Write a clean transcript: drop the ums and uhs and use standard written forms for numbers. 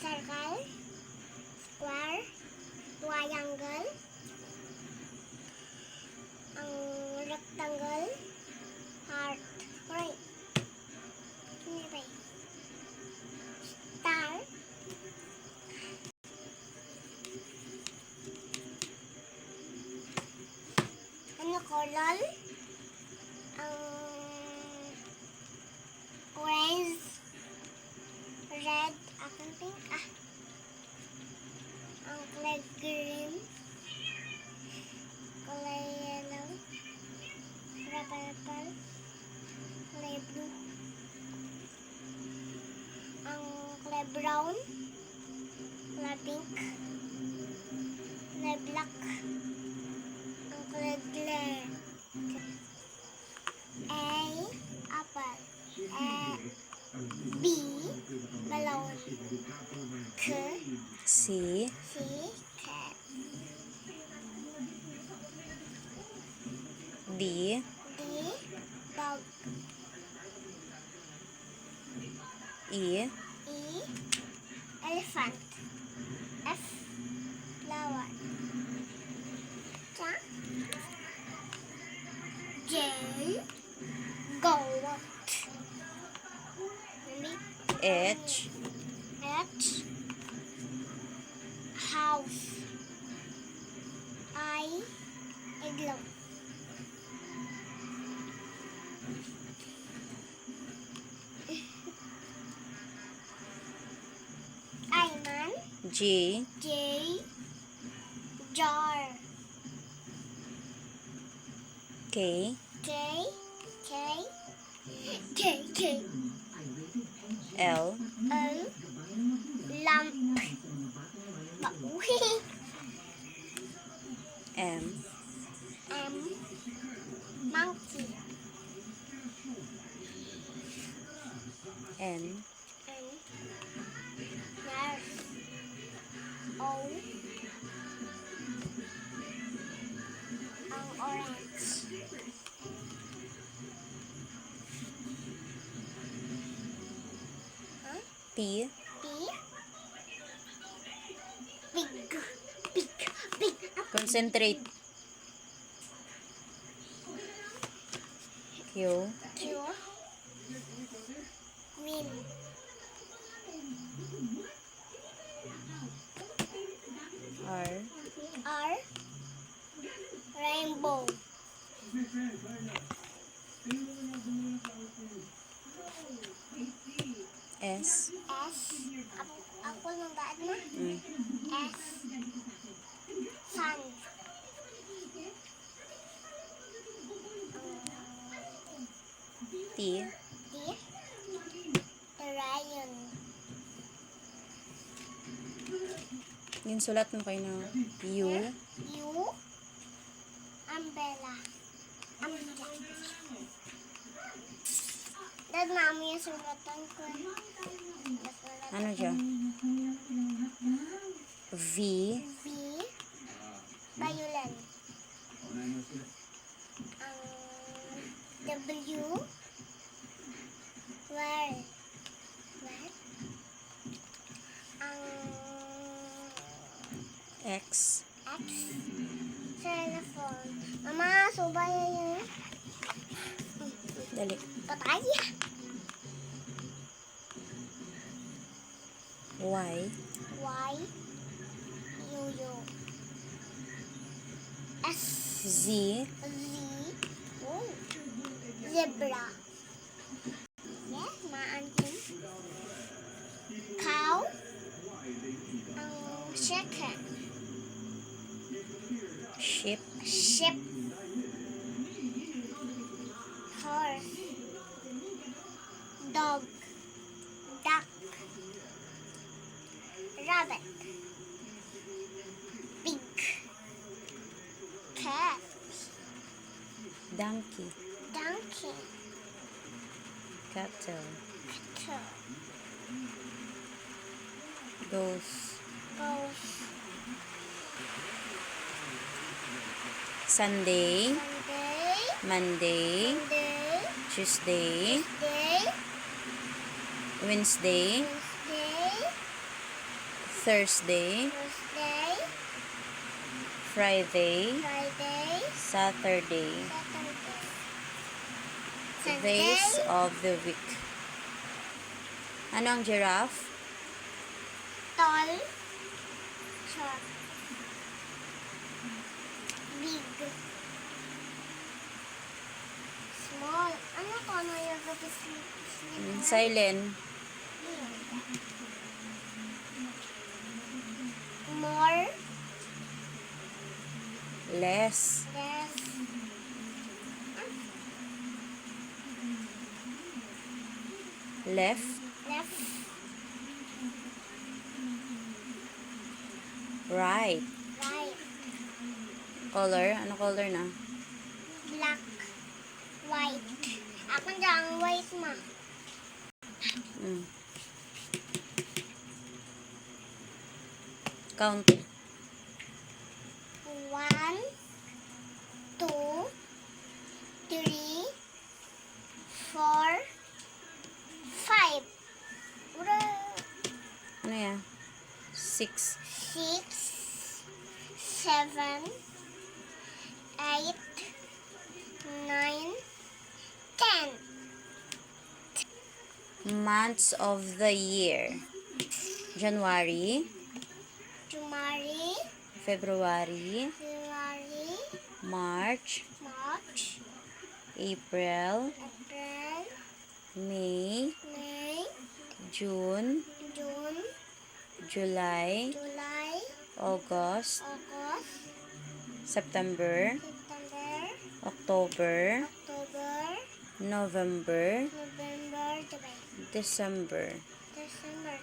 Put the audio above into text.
circle, square, triangle, ang rectangle, heart, right, star, ano color, ang orange, red, akong pink, ang kulay green, kulay yellow, kulay purple, kulay blue, ang kulay brown, kulay pink, kulay black, ang kulay glare. A, apple. B, balloon. C, cat. D, Dog. E, Elephant. F, flower. J, goat. H, House. I, igloo. Man. J, Jar. K, L, Lamp. M, Monkey. N, Nurse. O, ang orange. P, Big. concentrate. Q, Green. R, rainbow. S, Ako nang daan na. S, sun. T, Lion. yung sulat mo kayo na U, Umbrella. Dad, mami yung sulatan ko. ano siya? V, Violin. W, where? X, Telephone. Mama, subaya yun. dali, Patay. Y, Yo. S, Z, zebra. Yes, maantin. Cow. Chicken. Ship, Horse. Dog. Duck. Rabbit. Pig. Cat. Donkey, Cattle, Goose, Sunday, Monday, Tuesday, Wednesday, Thursday, Thursday, Friday, Friday, Saturday. Saturday, Days Sunday, of the week. Ano ang giraffe? tall, short, big, small. Ano to? Ano yung sleep? Silent. More, Less. less, Left. left, Right. right, Color. Ano color na? black, white. Ako dyan, white ma. Mm. Count. 1, 2, 3, 4, 5. Ano yan? 6. 6, 7, 8, 9, 10. Months of the year. January, January, February, February, March, March, April, April, May, May, June, June, July, July, August, August, September, September, October, October, November, November, December. December.